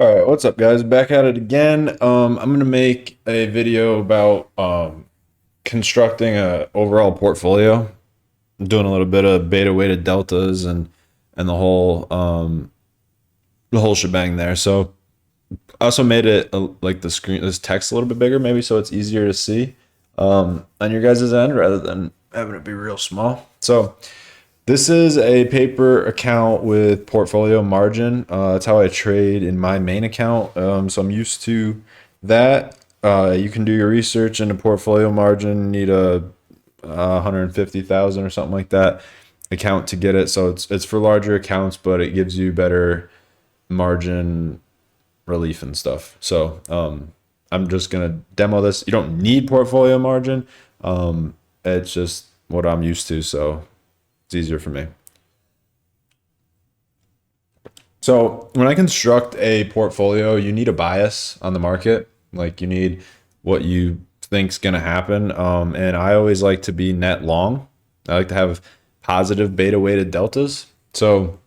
All right, what's up, guys? Back at it again. I'm gonna make a video about constructing a overall portfolio. I'm doing a little bit of beta weighted deltas and the whole shebang there. So I also made it like the screen, this text a little bit bigger, maybe so it's easier to see on your guys' end rather than having it be real small. So this is a paper account with portfolio margin. That's how I trade in my main account. So I'm used to that. You can do your research into portfolio margin. Need a 150,000 or something like that account to get it. So it's for larger accounts, but it gives you better margin relief and stuff. So I'm just gonna demo this. You don't need portfolio margin. It's just what I'm used to, so it's easier for me. So when I construct a portfolio, you need a bias on the market. Like you need what you think's gonna happen. And I always like to be net long. I like to have positive beta weighted deltas. So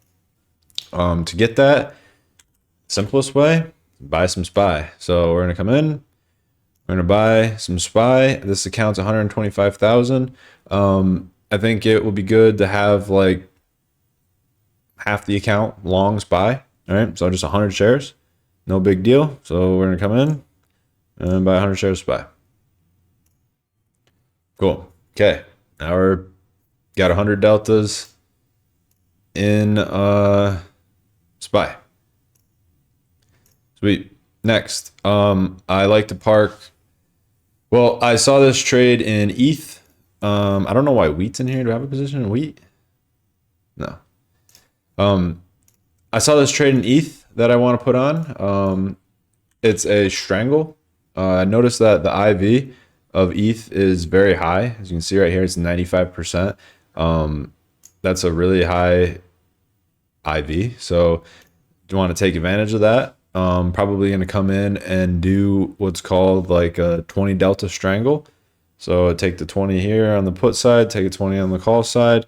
to get that, simplest way, buy some SPY. So we're gonna come in, we're gonna buy some SPY. This account's 125,000. I think it will be good to have like half the account long SPY. All right, so just 100 shares, no big deal. So we're gonna come in and buy 100 shares SPY. Cool. Okay, now we're got 100 deltas in SPY. Sweet. Next, I like to park. Well, I saw this trade in ETH. I don't know why wheat's in here. Do I have a position in wheat? No. I saw this trade in ETH that I want to put on. It's a Strangle. I noticed that the IV of ETH is very high. As you can see right here, it's 95%. That's a really high IV. So you want to take advantage of that. Probably going to come in and do what's called like a 20 delta strangle. So take the 20 here on the put side, take a 20 on the call side.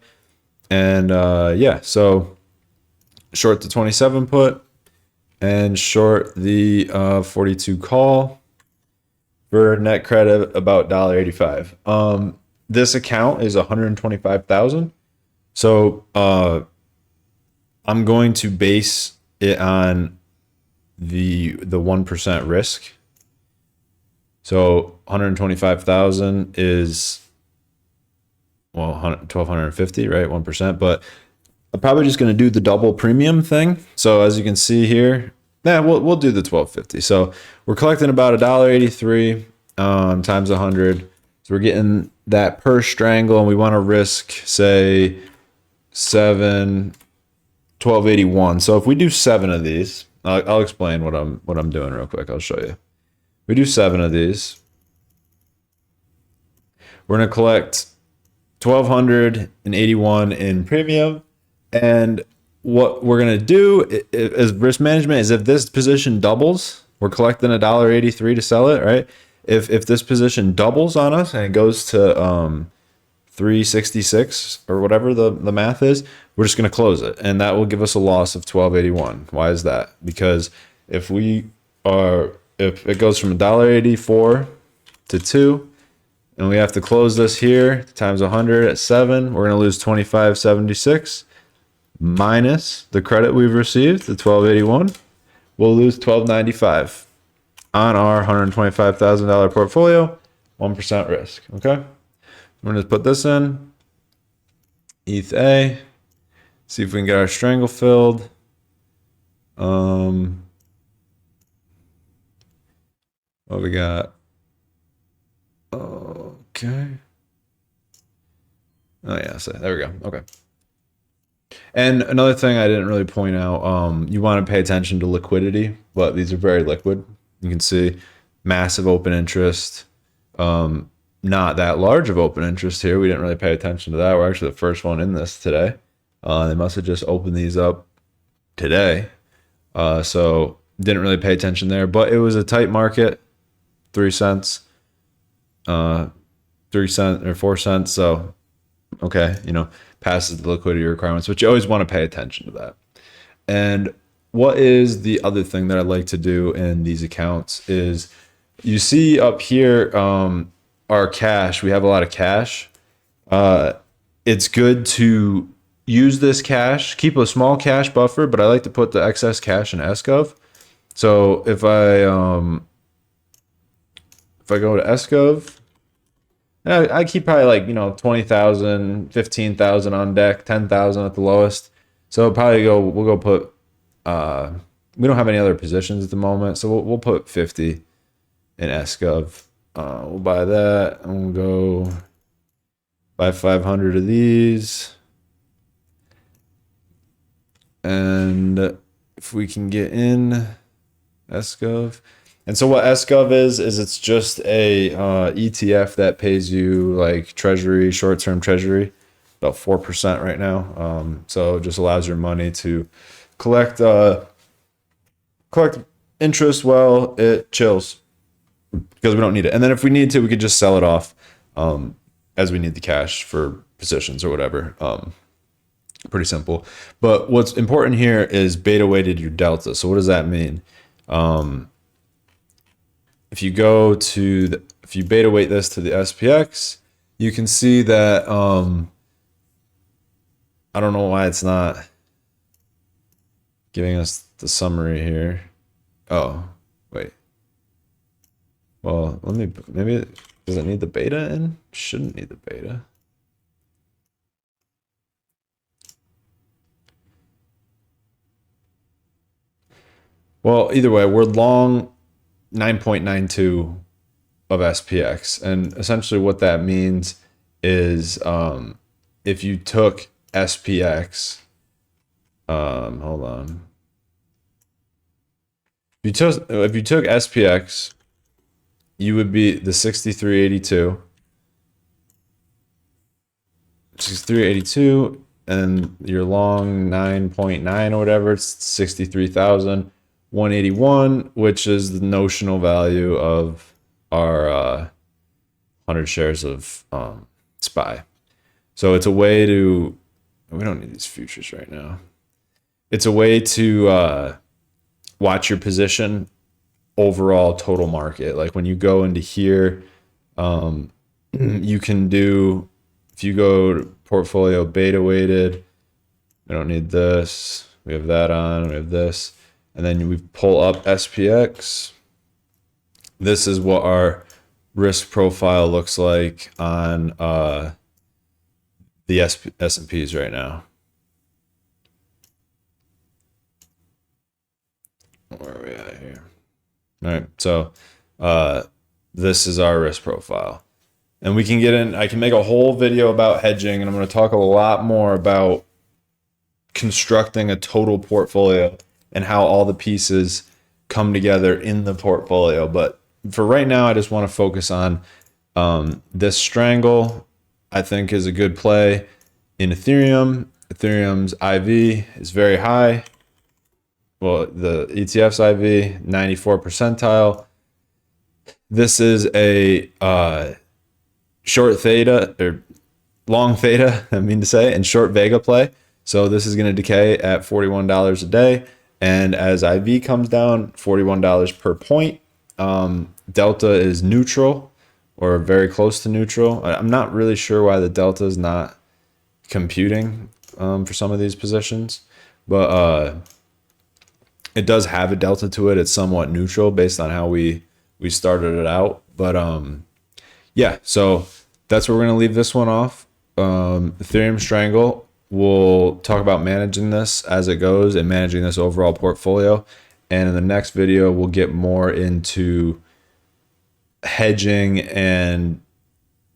And yeah, so short the 27 put and short the 42 call for net credit about $1.85. This account is 125,000. So I'm going to base it on the 1% risk. So 125,000 is, well, 1,250, right? 1%, but I'm probably just going to do the double premium thing. So as you can see here, we'll do the 1,250. So we're collecting about $1.83 times 100. So we're getting that per strangle, and we want to risk, say, 1281. So if we do 7 of these, I'll explain what I'm doing real quick. I'll show you. We do 7 of these. We're gonna collect 1,281 in premium, and what we're gonna do is risk management. Is if this position doubles, we're collecting $1.83 to sell it, right? If this position doubles on us and it goes to 366 or whatever the math is, we're just going to close it, and that will give us a loss of 1281. Why is that? Because if it goes from $1.84 to 2, and we have to close this here times 100 at 7, we're going to lose 2576 minus the credit we've received, the 1281. We'll lose 1295 on our $125,000 portfolio, 1% risk. Okay. We're going to put this in ETH A, see if we can get our strangle filled. What we got? Okay. Oh yeah, so there we go. Okay. And another thing I didn't really point out, you want to pay attention to liquidity, but these are very liquid. You can see massive open interest. Not that large of open interest here. We didn't really pay attention to that. We're actually the first one in this today. They must have just opened these up today. So didn't really pay attention there, but it was a tight market, 3 cents, 3 cents or 4 cents. So, okay, passes the liquidity requirements, but you always want to pay attention to that. And what is the other thing that I like to do in these accounts is you see up here our cash. We have a lot of cash. It's good to use this cash, keep a small cash buffer, but I like to put the excess cash in SGov. So if I go to SGov, I keep probably like, 20,000, 15,000 on deck, 10,000 at the lowest. So we'll go put, we don't have any other positions at the moment. So we'll put 50 in SGov. We'll buy that and we'll go buy 500 of these. And if we can get in SGov. And so what SGov is it's just a ETF that pays you like treasury, short-term treasury, about 4% right now. So it just allows your money to collect interest while it chills because we don't need it. And then if we need to, we could just sell it off as we need the cash for positions or whatever. Pretty simple. But what's important here is beta weighted your delta. So what does that mean? If you beta weight this to the SPX, you can see that I don't know why it's not giving us the summary here. Oh, wait. Well, maybe does it need the beta in? Shouldn't need the beta. Well, either way, we're long 9.92 of SPX. And essentially what that means is if you took SPX, hold on. If you took SPX, you would be the 6382. 6382, and you're long 9.9 or whatever, it's 63,181, which is the notional value of our 100 shares of SPY. So it's a way to, we don't need these futures right now. It's a way to watch your position overall total market. Like when you go into here, you can do, if you go to portfolio beta weighted, we don't need this. We have that on, we have this. And then we pull up SPX. This is what our risk profile looks like on the S&Ps right now. Where are we at here? All right, so this is our risk profile. And we can get in, I can make a whole video about hedging, and I'm going to talk a lot more about constructing a total portfolio and how all the pieces come together in the portfolio. But for right now, I just want to focus on this Strangle, I think is a good play in Ethereum. Ethereum's IV is very high. Well, the ETF's IV, 94 percentile. This is a short theta or long theta, I mean to say, and short Vega play. So this is going to decay at $41 a day. And as IV comes down, $41 per point. Delta is neutral or very close to neutral. I'm not really sure why the delta is not computing for some of these positions, but it does have a delta to it. It's somewhat neutral based on how we started it out. But yeah, so that's where we're going to leave this one off. Ethereum Strangle. We'll talk about managing this as it goes and managing this overall portfolio. And in the next video, we'll get more into hedging and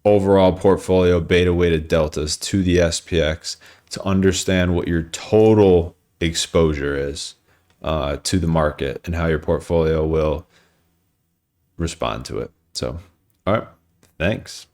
overall portfolio beta weighted deltas to the SPX to understand what your total exposure is to the market and how your portfolio will respond to it. So, all right, thanks.